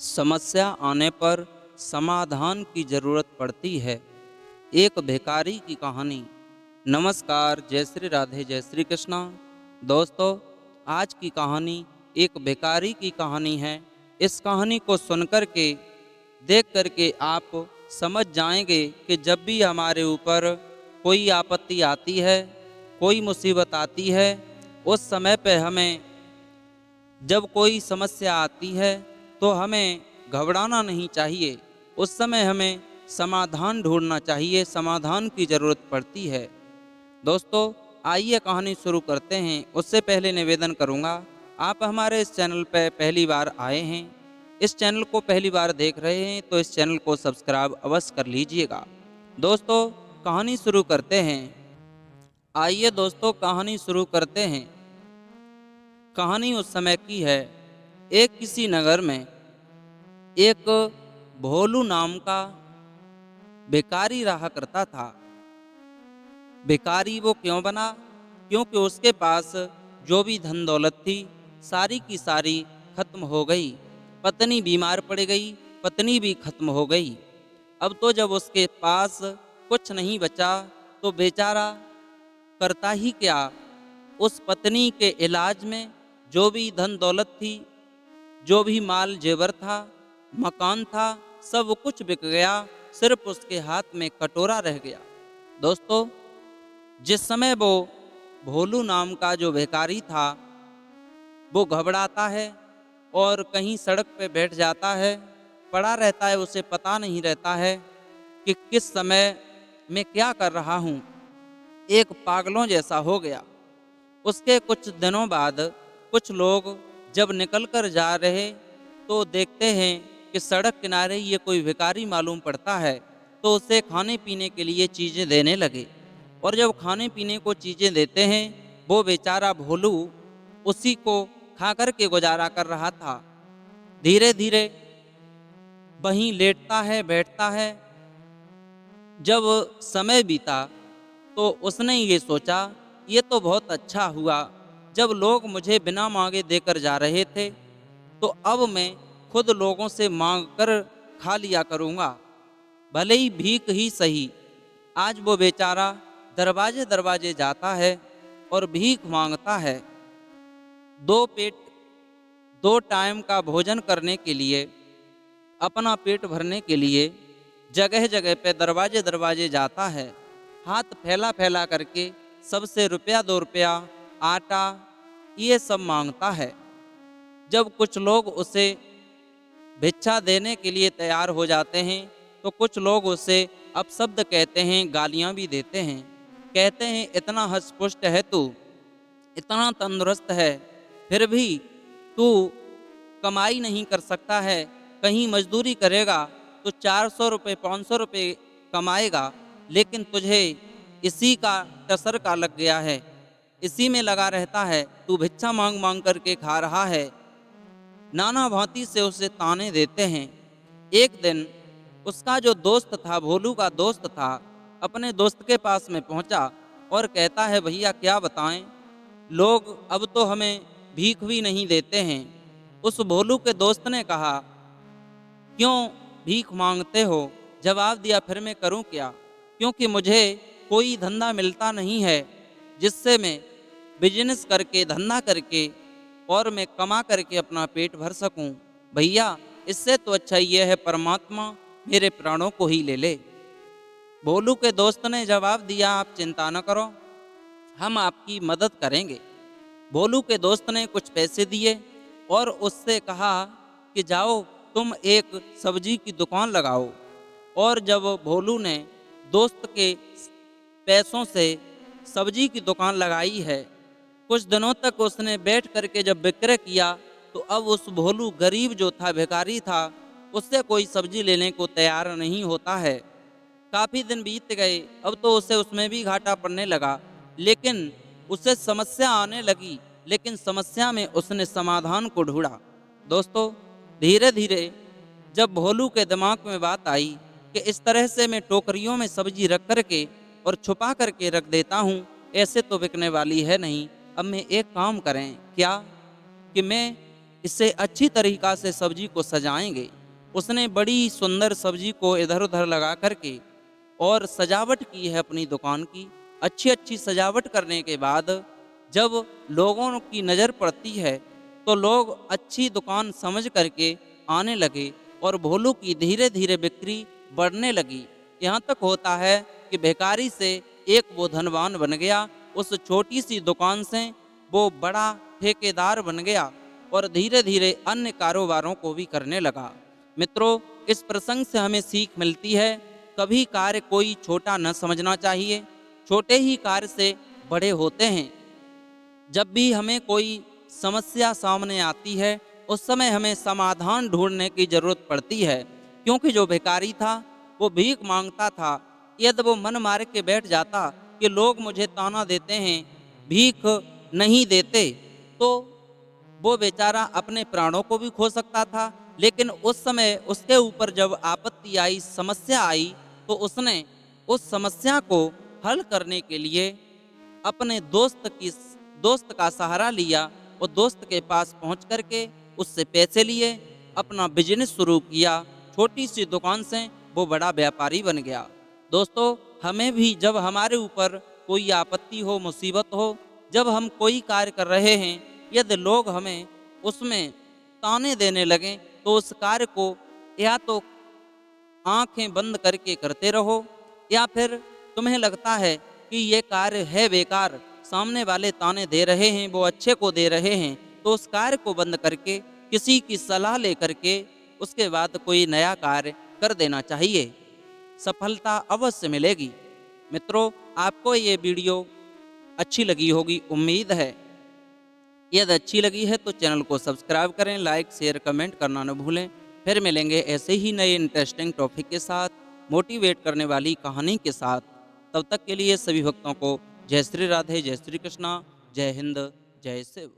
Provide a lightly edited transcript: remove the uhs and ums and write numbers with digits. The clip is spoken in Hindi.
समस्या आने पर समाधान की ज़रूरत पड़ती है। एक भिखारी की कहानी। नमस्कार, जय श्री राधे, जय श्री कृष्णा। दोस्तों, आज की कहानी एक भिखारी की कहानी है। इस कहानी को सुनकर के, देख कर के आप समझ जाएंगे कि जब भी हमारे ऊपर कोई आपत्ति आती है, कोई मुसीबत आती है, उस समय पे हमें, जब कोई समस्या आती है तो हमें घबराना नहीं चाहिए। उस समय हमें समाधान ढूंढना चाहिए, समाधान की ज़रूरत पड़ती है। दोस्तों, आइए कहानी शुरू करते हैं। उससे पहले निवेदन करूंगा, आप हमारे इस चैनल पर पहली बार आए हैं, इस चैनल को पहली बार देख रहे हैं तो इस चैनल को सब्सक्राइब अवश्य कर लीजिएगा। दोस्तों, कहानी शुरू करते हैं। आइए दोस्तों, कहानी शुरू करते हैं। कहानी उस समय की है। एक किसी नगर में एक भोलू नाम का भिखारी रहा करता था। भिखारी वो क्यों बना? क्योंकि उसके पास जो भी धन दौलत थी, सारी की सारी खत्म हो गई। पत्नी बीमार पड़ गई, पत्नी भी खत्म हो गई। अब तो जब उसके पास कुछ नहीं बचा तो बेचारा करता ही क्या। उस पत्नी के इलाज में जो भी धन दौलत थी, जो भी माल जेवर था, मकान था, सब कुछ बिक गया। सिर्फ उसके हाथ में कटोरा रह गया। दोस्तों, जिस समय वो भोलू नाम का जो भिखारी था, वो घबराता है और कहीं सड़क पे बैठ जाता है, पड़ा रहता है। उसे पता नहीं रहता है कि किस समय मैं क्या कर रहा हूँ। एक पागलों जैसा हो गया। उसके कुछ दिनों बाद कुछ लोग जब निकल कर जा रहे तो देखते हैं कि सड़क किनारे ये कोई भिखारी मालूम पड़ता है, तो उसे खाने पीने के लिए चीज़ें देने लगे। और जब खाने पीने को चीज़ें देते हैं, वो बेचारा भोलू उसी को खा कर के गुजारा कर रहा था। धीरे धीरे वहीं लेटता है, बैठता है। जब समय बीता तो उसने ये सोचा, ये तो बहुत अच्छा हुआ, जब लोग मुझे बिना मांगे देकर जा रहे थे तो अब मैं खुद लोगों से मांग कर खा लिया करूँगा, भले ही भीख ही सही। आज वो बेचारा दरवाजे दरवाजे जाता है और भीख मांगता है। दो टाइम का भोजन करने के लिए, अपना पेट भरने के लिए जगह जगह पे दरवाजे दरवाजे जाता है। हाथ फैला फैला करके सबसे रुपया 2 रुपया, आटा, ये सब मांगता है। जब कुछ लोग उसे भिक्षा देने के लिए तैयार हो जाते हैं तो कुछ लोग उसे अपशब्द कहते हैं, गालियां भी देते हैं। कहते हैं, इतना हष्टपुष्ट है तू, इतना तंदुरुस्त है, फिर भी तू कमाई नहीं कर सकता है। कहीं मजदूरी करेगा तो 400 रुपये 500 रुपये कमाएगा, लेकिन तुझे इसी का टसर का लग गया है, इसी में लगा रहता है। तू भिक्षा मांग मांग करके खा रहा है। नाना भांति से उसे ताने देते हैं। एक दिन उसका जो दोस्त था, भोलू का दोस्त था, अपने दोस्त के पास में पहुंचा और कहता है, भैया क्या बताएं, लोग अब तो हमें भीख भी नहीं देते हैं। उस भोलू के दोस्त ने कहा, क्यों भीख मांगते हो? जवाब दिया, फिर मैं करूं क्या, क्योंकि मुझे कोई धंधा मिलता नहीं है जिससे मैं बिजनेस करके, धंधा करके और मैं कमा करके अपना पेट भर सकूं। भैया, इससे तो अच्छा ये है परमात्मा मेरे प्राणों को ही ले ले। भोलू के दोस्त ने जवाब दिया, आप चिंता न करो, हम आपकी मदद करेंगे। भोलू के दोस्त ने कुछ पैसे दिए और उससे कहा कि जाओ तुम एक सब्जी की दुकान लगाओ। और जब भोलू ने दोस्त के पैसों से सब्जी की दुकान लगाई है, कुछ दिनों तक उसने बैठ करके जब विक्रय किया तो अब उस भोलू, गरीब जो था, भिखारी था, उससे कोई सब्जी लेने को तैयार नहीं होता है। काफ़ी दिन बीत गए, अब तो उसे उसमें भी घाटा पड़ने लगा, लेकिन उसे समस्या आने लगी, लेकिन समस्या में उसने समाधान को ढूंढा। दोस्तों, धीरे धीरे जब भोलू के दिमाग में बात आई कि इस तरह से मैं टोकरियों में सब्जी रख करके और छुपा करके रख देता हूँ, ऐसे तो बिकने वाली है नहीं। अब मैं एक काम करें क्या कि मैं इससे अच्छी तरीक़ा से सब्जी को सजाएंगे। उसने बड़ी सुंदर सब्जी को इधर उधर लगा करके और सजावट की है अपनी दुकान की। अच्छी अच्छी सजावट करने के बाद जब लोगों की नज़र पड़ती है तो लोग अच्छी दुकान समझ करके आने लगे और भोलू की धीरे धीरे बिक्री बढ़ने लगी। यहाँ तक होता है कि भिखारी से एक वो धनवान बन गया, उस छोटी सी दुकान से वो बड़ा ठेकेदार बन गया और धीरे धीरे अन्य कारोबारों को भी करने लगा। मित्रों, इस प्रसंग से हमें सीख मिलती है, कभी कार्य कोई छोटा न समझना चाहिए। छोटे ही कार्य से बड़े होते हैं। जब भी हमें कोई समस्या सामने आती है उस समय हमें समाधान ढूंढने की ज़रूरत पड़ती है, क्योंकि जो भिखारी था वो भीख मांगता था। यदि वो मन मार के बैठ जाता कि लोग मुझे ताना देते हैं, भीख नहीं देते, तो वो बेचारा अपने प्राणों को भी खो सकता था। लेकिन उस समय उसके ऊपर जब आपत्ति आई, समस्या आई, तो उसने उस समस्या को हल करने के लिए अपने दोस्त का सहारा लिया और दोस्त के पास पहुंच करके उससे पैसे लिए, अपना बिजनेस शुरू किया। छोटी सी दुकान से वो बड़ा व्यापारी बन गया। दोस्तों, हमें भी जब हमारे ऊपर कोई आपत्ति हो, मुसीबत हो, जब हम कोई कार्य कर रहे हैं, यदि लोग हमें उसमें ताने देने लगें तो उस कार्य को या तो आंखें बंद करके करते रहो, या फिर तुम्हें लगता है कि ये कार्य है बेकार, सामने वाले ताने दे रहे हैं, वो अच्छे को दे रहे हैं, तो उस कार्य को बंद करके किसी की सलाह लेकर के उसके बाद कोई नया कार्य कर देना चाहिए। सफलता अवश्य मिलेगी। मित्रों, आपको ये वीडियो अच्छी लगी होगी, उम्मीद है। यदि अच्छी लगी है तो चैनल को सब्सक्राइब करें, लाइक शेयर कमेंट करना न भूलें। फिर मिलेंगे ऐसे ही नए इंटरेस्टिंग टॉपिक के साथ, मोटिवेट करने वाली कहानी के साथ। तब तक के लिए सभी भक्तों को जय श्री राधे, जय श्री कृष्णा, जय हिंद, जय शिव।